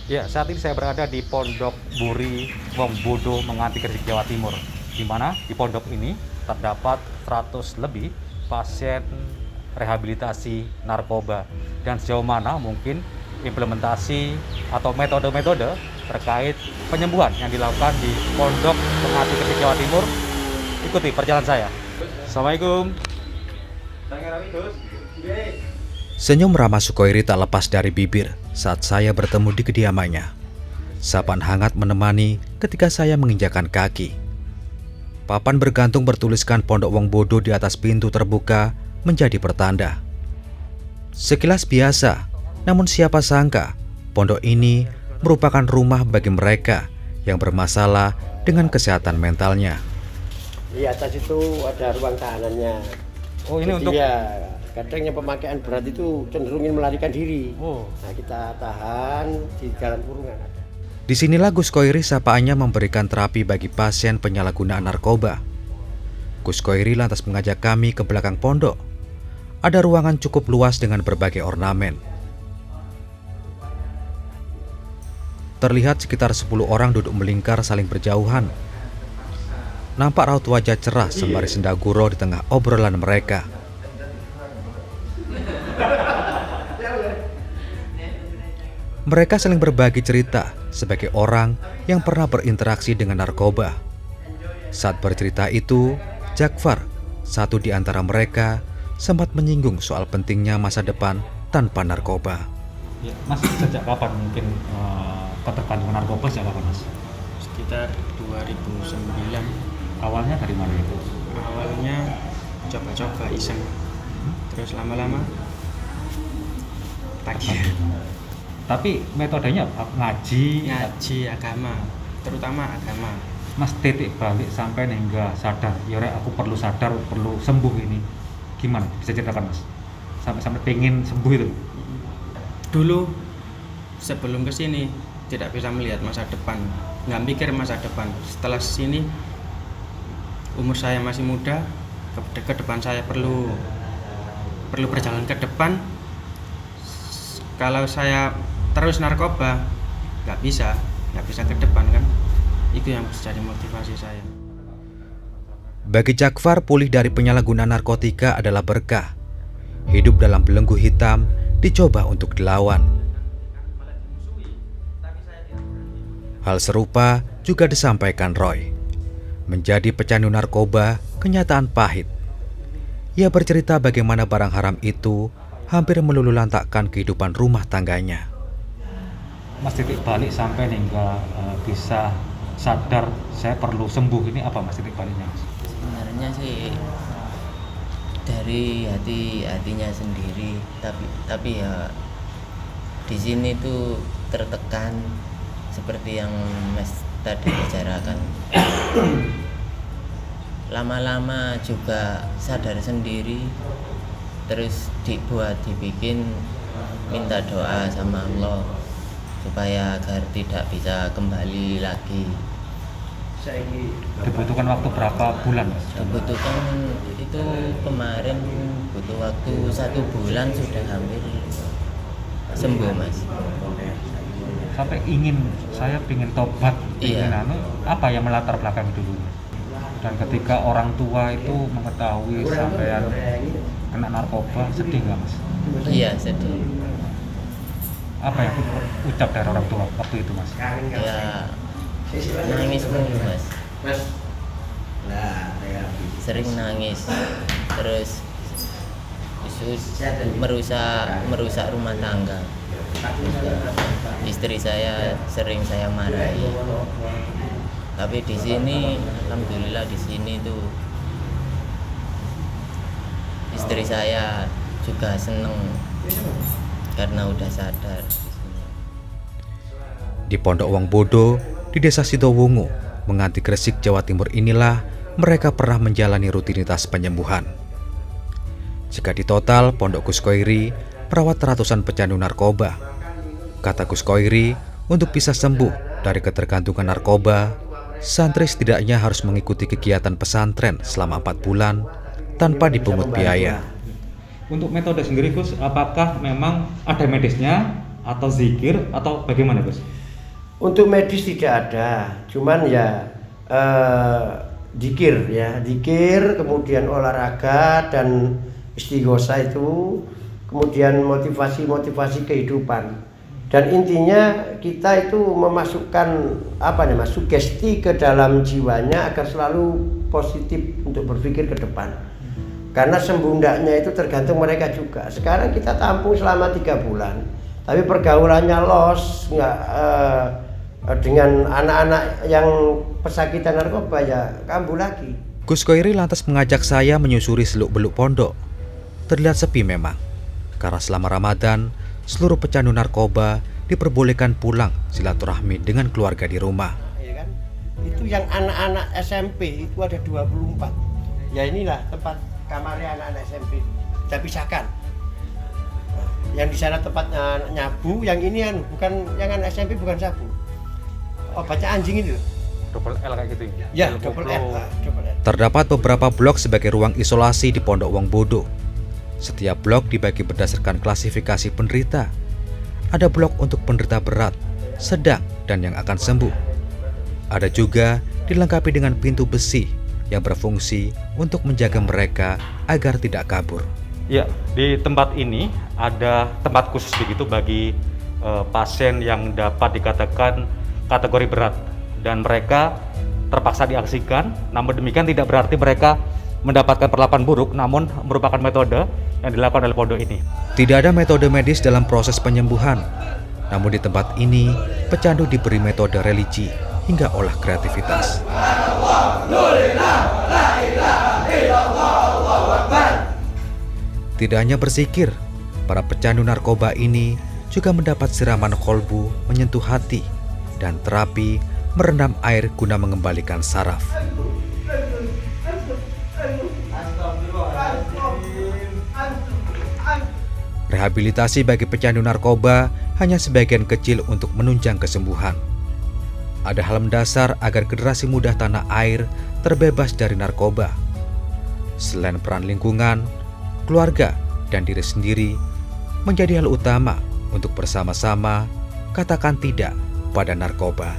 Ya, saat ini saya berada di Pondok Buri Wongbodo Menganti Gresik, Jawa Timur. Di mana di pondok ini terdapat 100 lebih pasien rehabilitasi narkoba. Dan sejauh mana mungkin implementasi atau metode-metode terkait penyembuhan yang dilakukan di Pondok Menganti Gresik, Jawa Timur. Ikuti perjalanan saya. Assalamualaikum. Senyum ramah Sukoiri tak lepas dari bibir saat saya bertemu di kediamannya. Sapaan hangat menemani ketika saya menginjakan kaki. Papan bergantung bertuliskan Pondok Wongbodo di atas pintu terbuka menjadi pertanda. Sekilas biasa, namun siapa sangka pondok ini merupakan rumah bagi mereka yang bermasalah dengan kesehatan mentalnya. Di atas itu ada ruang tahanannya. Oh, ini Jadi untuk ya, kadang yang pemakaian berat itu cenderung ingin melarikan diri. Oh. Nah, kita tahan di dalam kurungan ada. Disinilah Gus Koiri sapaannya memberikan terapi bagi pasien penyalahgunaan narkoba. Gus Koiri lantas mengajak kami ke belakang pondok. Ada ruangan cukup luas dengan berbagai ornamen. Terlihat sekitar 10 orang duduk melingkar saling berjauhan. Nampak raut wajah cerah sembari senda gurau di tengah obrolan mereka. Mereka saling berbagi cerita sebagai orang yang pernah berinteraksi dengan narkoba. Saat bercerita itu, Jakfar, satu di antara mereka, sempat menyinggung soal pentingnya masa depan tanpa narkoba. Ya, Mas, sejak kapan mungkin ketergantungan narkoba sejak kapan, Mas? Sekitar 2009. Awalnya dari mana itu? Awalnya coba-coba iseng, terus lama-lama pagi Tapi metodenya apa? Ngaji. ngaji agama, terutama agama. Mas, titik balik sampai hingga sadar, ya Rek, aku perlu sadar, perlu sembuh ini. Gimana? Bisa ceritakan, Mas? Sampai pengen sembuh itu. Dulu sebelum kesini tidak bisa melihat masa depan, nggak mikir masa depan. Setelah sini umur saya masih muda, ke depan saya perlu berjalan ke depan. Kalau saya terus narkoba, nggak bisa ke depan kan. Itu yang jadi motivasi saya. Bagi Jakfar, pulih dari penyalahgunaan narkotika adalah berkah. Hidup dalam belenggu hitam dicoba untuk dilawan. Hal serupa juga disampaikan Roy. Menjadi pecandu narkoba, kenyataan pahit. Ia bercerita bagaimana barang haram itu hampir meluluhlantakkan kehidupan rumah tangganya. Mas, titik balik sampai hingga bisa sadar saya perlu sembuh ini apa, Mas, titik baliknya, Mas? Sebenarnya sih dari hatinya sendiri, tapi ya di sini tuh tertekan seperti yang Mas tadi bicarakan. Lama-lama juga sadar sendiri, terus dibikin minta doa sama Allah supaya agar tidak bisa kembali lagi. Dibutuhkan waktu berapa bulan, Mas? Dibutuhkan itu kemarin butuh waktu 1 bulan sudah hampir sembuh, Mas. Sampai saya ingin tobat, Iya. apa yang melatar belakang dulu? Dan ketika orang tua itu mengetahui sampean kena narkoba, sedih nggak, Mas? Iya, sedih. Apa yang ucap dari orang tua waktu itu, Mas? Ya nangis mulu, Mas. Sering nangis, terus merusak rumah tangga. Istri saya sering saya marahi. Tapi di sini, alhamdulillah di sini tuh istri saya juga seneng karena udah sadar. Di Pondok Wongbodo, di Desa Sidowungu, Menganti Gresik, Jawa Timur inilah mereka pernah menjalani rutinitas penyembuhan. Jika di total, Pondok Gus Koiri merawat ratusan pecandu narkoba. Kata Gus Koiri, untuk bisa sembuh dari ketergantungan narkoba, santri setidaknya harus mengikuti kegiatan pesantren selama 4 bulan tanpa dipungut biaya. Untuk metode sendiri, Gus, apakah memang ada medisnya atau zikir atau bagaimana, Gus? Untuk medis tidak ada, cuman ya dikir, kemudian olahraga dan istighosa itu, kemudian motivasi kehidupan. Dan intinya kita itu memasukkan sugesti ke dalam jiwanya agar selalu positif untuk berpikir ke depan. Karena sembuh ndaknya itu tergantung mereka juga. Sekarang kita tampung selama 3 bulan, tapi pergaulannya los, dengan anak-anak yang pesakitan narkoba ya kambuh lagi. Gus Koiri lantas mengajak saya menyusuri seluk-beluk pondok. Terlihat sepi memang, karena selama Ramadan seluruh pecandu narkoba diperbolehkan pulang silaturahmi dengan keluarga di rumah. Ya kan? Itu yang anak-anak SMP itu ada 24. Ya inilah tempat kamarnya anak-anak SMP. Kita pisahkan. Yang di sana tempatnya nyabu, yang ini bukan, yang anak SMP bukan sabu. Obatnya anjing itu. Double L kayak gitu Ya, double L. Terdapat beberapa blok sebagai ruang isolasi di Pondok Wong Bodo. Setiap blok dibagi berdasarkan klasifikasi penderita. Ada blok untuk penderita berat, sedang, dan yang akan sembuh. Ada juga dilengkapi dengan pintu besi yang berfungsi untuk menjaga mereka agar tidak kabur. Ya, di tempat ini ada tempat khusus begitu bagi pasien yang dapat dikatakan kategori berat, dan mereka terpaksa diaksikan. Namun demikian tidak berarti mereka mendapatkan perlakuan buruk, namun merupakan metode yang dilakukan oleh pondok ini. Tidak ada metode medis dalam proses penyembuhan. Namun di tempat ini, pecandu diberi metode religi hingga olah kreativitas. Tidak hanya berzikir, para pecandu narkoba ini juga mendapat siraman kolbu menyentuh hati dan terapi merendam air guna mengembalikan saraf. Rehabilitasi bagi pecandu narkoba hanya sebagian kecil untuk menunjang kesembuhan. Ada hal mendasar agar generasi muda tanah air terbebas dari narkoba. Selain peran lingkungan, keluarga, dan diri sendiri menjadi hal utama untuk bersama-sama katakan tidak pada narkoba.